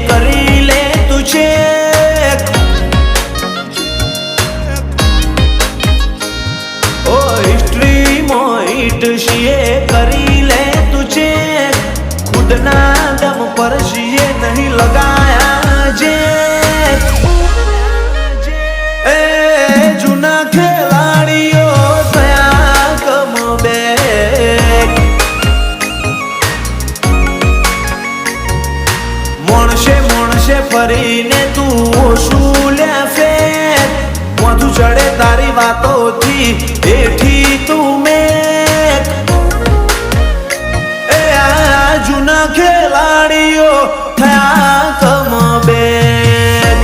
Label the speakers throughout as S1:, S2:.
S1: કરી લે તું ચેક ઓ હિસ્ટ્રીમાં હિટ છીએ કરી લે તું ચેક ખુદના દમ પર છીએ નહીં લગાયા જે એ જૂના ખેલાડીઓ થયા કમબેક મોણશે ફરીને તું શું લે ફેક મોઢું ચડે તારી વાતોથી એઠી તું મેક એ આ જૂના ખેલાડીઓ થયા કમબેક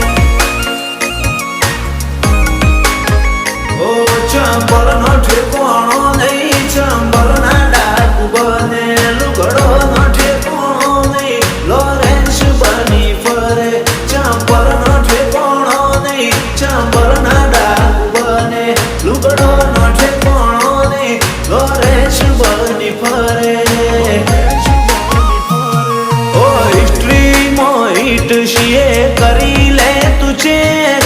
S1: ઓ ચંબલનો ઠેકોણો નહીં ચંબલના ડાકુ બને લુગડોનો ઠેકોણો નહીં લોરેન્સ બની ફરે ચંબલનો ઠેકોણો નહીં ચંબલના ડાકુ બને લુગડોનો ઠેકોણો નહીં લોરેન્સ બની ફરે ઓ હિસ્ટ્રીમાં હિટ છીએ કરી લે તું ચેક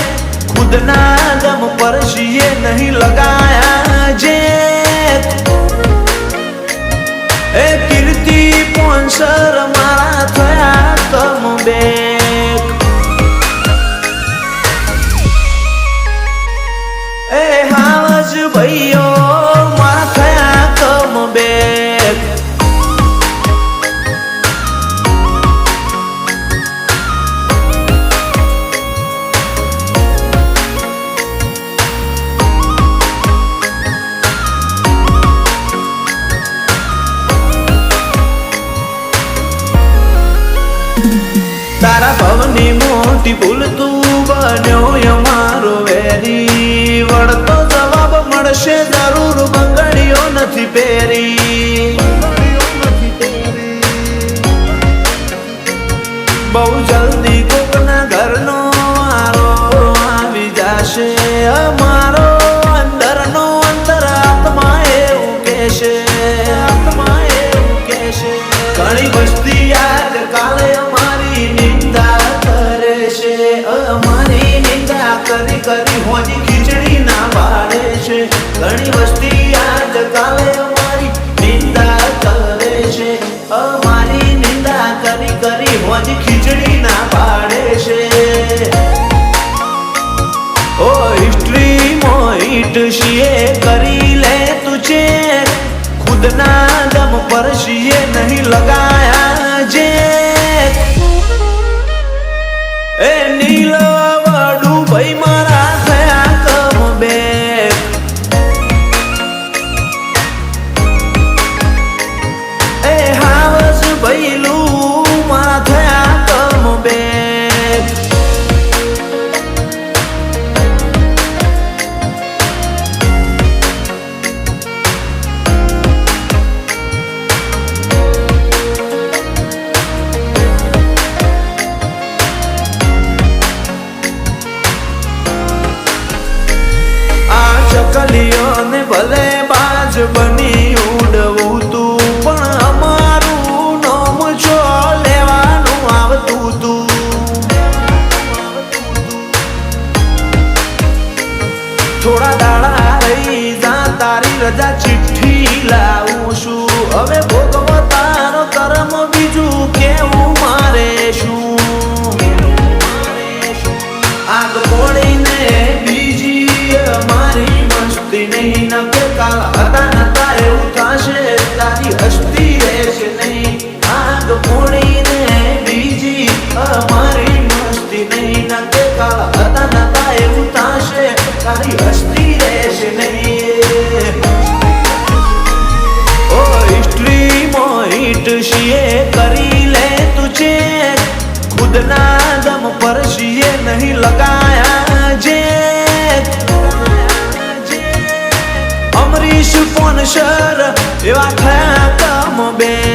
S1: ખુદના દમ પર છીએ નહીં લગાયા જે એ કીર્તિ સ્પોન્સર મારા થયા કમબેક એ હાવજ ભાઈઓ મારા થયા કમબેક તારા ભવની મોટી ભૂલ તું બન્યો અમારો વેરી વળતો જવાબ મળશે જરૂર બંગડીઓ નથી પહેરી બહુ જલ્દી કોકના ઘરનો વારો આવી જશે અમારો અંદરનો અંતરાત્મા એવું કહેશે ઘણી વસ્તી યાદ કાલે અમારી નિંદા કરે છે અમારી નિંદા કરી કરી હોની ખીચડી ના પાડે છે ઘણી વસ્તી યાદ કાલે અમારી નિંદા કરે છે અમારી નિંદા કરી કરી હોની ખીચડી ના પાડે છે ઓ હિસ્ટ્રીમાં હિટ છીએ કરી લે તું ચેક ખુદના દમ પર છીએ નહીં લગાયા જે એ નીલવાડું ભાઈ મારા થયા કમબેક એ હાવસ ભઈલું મારા થયા કમબેક ચકલીઓને ભલે બાજ બની ઉડવું તું પણ અમારું નામ છો લેવાનું આવતું તું થોડા દાડા રહી જા તારી રજા ચિઠ્ઠી લાવું છું હવે ભોગવો તારો કર્મ બીજું કેવું મારે શું આગ પોડીને બીજી અમારી મસ્તી નહીં ન કે કાલ હતા નતા એવું થશે તારી હસ્તી રહેશે નહીં આગ પોડીને બીજી અમારી મસ્તી નહીં ન કે કાલ હતા નતા એવું થશે તારી હસ્તી રહેશે નહીં ઓ હિસ્ટ્રીમાં હિટ છીએ કરી લે તું ચેક ખુદના દમ પર છીએ નહીં લગાયા જે અમરીશ સ્પોન્સર એવા થયા કમબેક